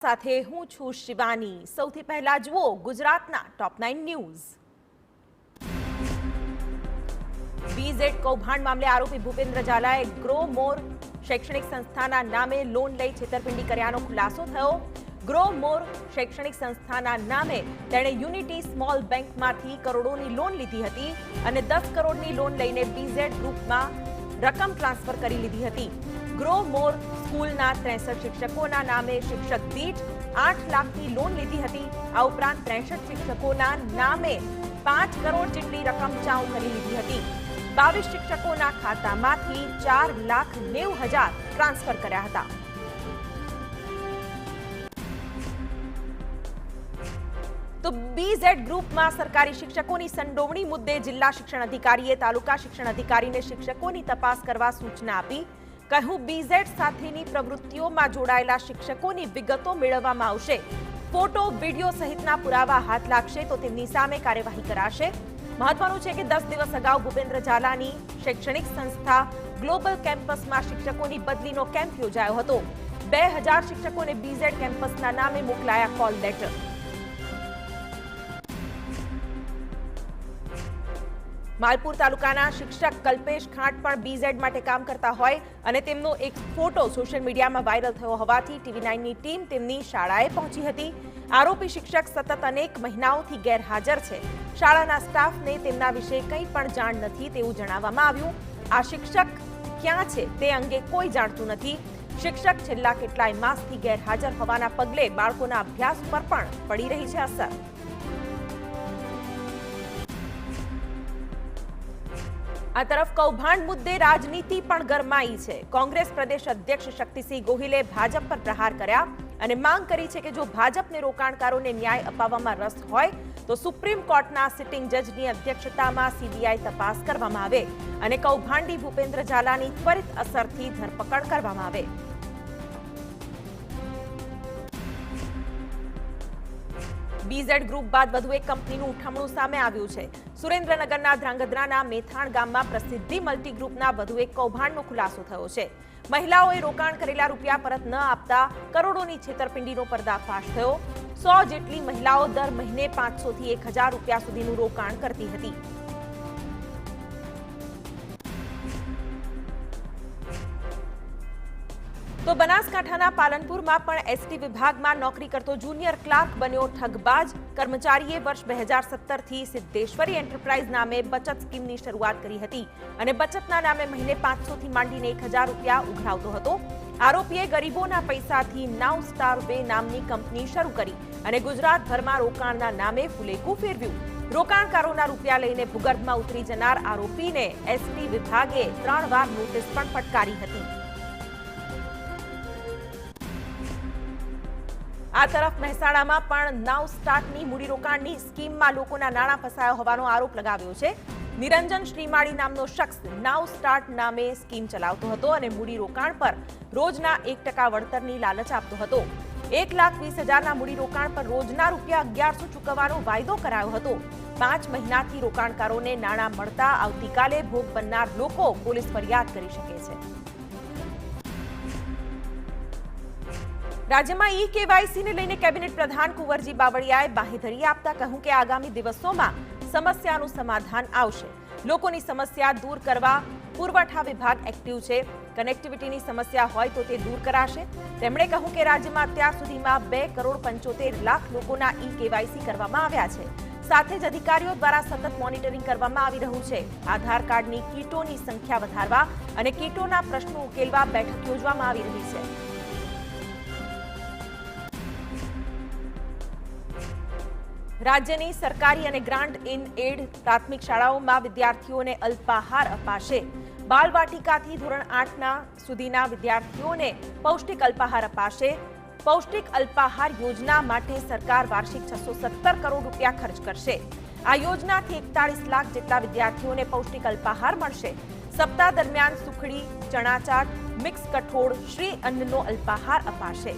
સાથે હું છું શિવાની। સૌથી પહેલા જુઓ ગુજરાતના ટોપ 9 ન્યૂઝ। બીઝેડ કૌભાંડ મામલે આરોપી ભૂપેન્દ્ર ઝાલાએ ગ્રો મોર શૈક્ષણિક સંસ્થાના નામે લોન લઈ છેતરપિંડી કર્યાનો ખુલાસો થયો। ગ્રો મોર શૈક્ષણિક સંસ્થાના નામે તેણે યુનિટી સ્મોલ બેંકમાંથી કરોડોની લોન લીધી હતી અને 10 કરોડની લોન લઈને બીઝેડ ગ્રુપમાં રકમ ટ્રાન્સફર કરી લીધી હતી। ગ્રો મોર સ્કૂલના 63 શિક્ષકોના નામે શિક્ષક દીઠ 8 લાખની લોન લીધી હતી। આ ઉપરાંત 63 શિક્ષકોના નામે 5 કરોડ જેટલી રકમ ચાઉ કરી લીધી હતી। 22 શિક્ષકોના ખાતામાંથી 4,90,000 ટ્રાન્સફર કર્યા હતા। તો બીઝેડ ગ્રુપમાં સરકારી શિક્ષકોની સંડોવણી મુદ્દે જિલ્લા શિક્ષણ અધિકારીએ તાલુકા શિક્ષણ અધિકારીને શિક્ષકોની તપાસ કરવા સૂચના આપી। કહ્યું બીઝેડ સાથેની પ્રવૃત્તિઓમાં જોડાયેલા શિક્ષકોની વિગતો મેળવવામાં આવશે। ફોટો વિડીયો સહિતના પુરાવા હાથ લાગશે તો તેમની સામે કાર્યવાહી કરાશે। મહત્વનું છે કે 10 દિવસ અગાઉ ભૂપેન્દ્ર ઝાલાની શૈક્ષણિક સંસ્થા ગ્લોબલ કેમ્પસમાં શિક્ષકોની બદલીનો કેમ્પ યોજાયો હતો। 2000 શિક્ષકોને બીઝેડ કેમ્પસના નામે મોકલાયા કોલ લેટર। માલપુર તાલુકાના શિક્ષક કલ્પેશ ખાંટ પણ બીઝેડ માટે કામ કરતા હોય અને તેમનો એક ફોટો સોશિયલ મીડિયામાં વાયરલ થયો હોવાથી TV9ની ટીમ તેમની શાળાએ પહોંચી હતી। આરોપી શિક્ષક સતત અનેક મહિનાઓથી ગેરહાજર છે। શાળાના સ્ટાફને તેમના વિશે કંઈ પણ જાણ નથી તેવું જણાવવામાં આવ્યું। આ શિક્ષક ક્યાં છે તે અંગે કોઈ જાણતું નથી। શિક્ષક છેલ્લા કેટલાય માસથી ગેરહાજર હોવાના પગલે બાળકોના અભ્યાસ પર પણ પડી રહી છે અસર। આ તરફ કૌભાંડ મુદ્દે રાજનીતિ પણ ગરમાઈ છે। કોંગ્રેસ પ્રદેશ અધ્યક્ષ શક્તિસિંહ ગોહિલે ભાજપ પર પ્રહાર કર્યા અને માંગ કરી છે કે જો ભાજપને રોકાણકારોને ન્યાય અપાવવામાં રસ હોય તો સુપ્રીમ કોર્ટના સિટિંગ જજની અધ્યક્ષતામાં CBI તપાસ કરવામાં આવે અને કૌભાંડી ભૂપેન્દ્ર ઝાલાની ત્વરિત અસરથી ધરપકડ કરવામાં આવે। બીઝેડ ગ્રુપ બાદ વધુ એક કંપનીનું ઉઠમણું સામે આવ્યું છે। સુરેન્દ્રનગરના ધ્રાંગધ્રાના મેથાણ ગામમાં પ્રસિદ્ધિ મલ્ટી ગ્રુપના વધુ એક કૌભાંડનો ખુલાસો થયો છે। મહિલાઓએ રોકાણ કરેલા રૂપિયા પરત ન આપતા કરોડોની છેતરપિંડીનો પર્દાફાશ થયો। 100 જેટલી મહિલાઓ દર મહિને 500 થી 1000 રૂપિયા સુધીનું રોકાણ કરતી હતી। તો બનાસકાંઠાના પાલનપુરમાં પણ એસટી વિભાગમાં નોકરી કરતો જુનિયર ક્લાર્ક બન્યો ઠગબાજ। કર્મચારીએ વર્ષ 2017 થી સિદ્ધેશ્વરી એન્ટરપ્રાઇઝ નામે બચત સ્કીમની શરૂઆત કરી હતી અને બચતના નામે મહિને 500 થી માંડીને 1000 રૂપિયા ઉઘરાવતો હતો। આરોપીએ ગરીબોના પૈસાથી નાવ સ્ટાર વે નામની કંપની શરૂ કરી અને ગુજરાતભરમાં રોકાણના નામે ફુલેકું ફેરવ્યું। રોકાણકારોના રૂપિયા લઈને ભૂગર્ભમાં ઉતરી જનાર આરોપીને એસટી વિભાગે 3 વાર નોટિસ પણ ફટકારી હતી। આ તરફ મહેસાણામાં પણ નાવ સ્ટાર્ટની મૂડીરોકાણની સ્કીમમાં લોકોના નાણાં ફસાયા હોવાનો આરોપ લગાવ્યો છે। નિરંજન શ્રીમાળી નામનો શખ્સ નાવ સ્ટાર્ટ નામે સ્કીમ ચલાવતો હતો અને મૂડીરોકાણ પર રોજના 1% વળતરની લાલચ આપતો હતો। 1,20,000ના મૂડીરોકાણ પર રોજના રૂપિયા 1100 ચૂકવવાનો વાયદો કરાયો હતો। 5 મહિનાથી રોકાણકારોને નાણાં મળતા આવતીકાલે ભોગ બનનાર લોકો પોલીસ ફરિયાદ કરી શકે છે। રાજ્યમાં ઈ-કેવાયસીને લઈને કેબિનેટ પ્રધાન કુંવરજી બાવળિયાએ બાહેધરી આપતા કહ્યું કે આગામી દિવસોમાં સમસ્યાનું સમાધાન આવશે। લોકોની સમસ્યા દૂર કરવા પુરવઠા વિભાગ એક્ટિવ છે। કનેક્ટિવિટીની સમસ્યા હોય તો તે દૂર કરાશે। તેમણે કહ્યું કે રાજ્યમાં અત્યાર સુધીમાં 2,75,00,000 લોકોના ઈ-કેવાયસી કરવામાં આવ્યા છે। સાથે જ અધિકારીઓ દ્વારા સતત મોનિટરિંગ કરવામાં આવી રહ્યું છે। આધાર કાર્ડની કીટોની સંખ્યા વધારવા અને કીટોના પ્રશ્નો ઉકેલવા બેઠક યોજવામાં આવી રહી છે। રાજ્યની સરકારી અને ગ્રાન્ટ ઇન એડ પ્રાથમિક શાળાઓમાં વિદ્યાર્થીઓને અલ્પાહાર અપાશે। બાલવાટિકાથી ધોરણ 8 સુધીના વિદ્યાર્થીઓને પૌષ્ટિક અલ્પાહાર અપાશે। પૌષ્ટિક અલ્પાહાર યોજના માટે સરકાર વાર્ષિક 617 કરોડ રૂપિયા ખર્ચ કરશે। આ યોજનાથી 41 લાખ જેટલા વિદ્યાર્થીઓને પૌષ્ટિક અલ્પાહાર મળશે। સપ્તાહ દરમિયાન સુખડી, ચણા ચાટ, મિક્સ કઠોળ, શ્રી અન્નનો અલ્પાહાર અપાશે।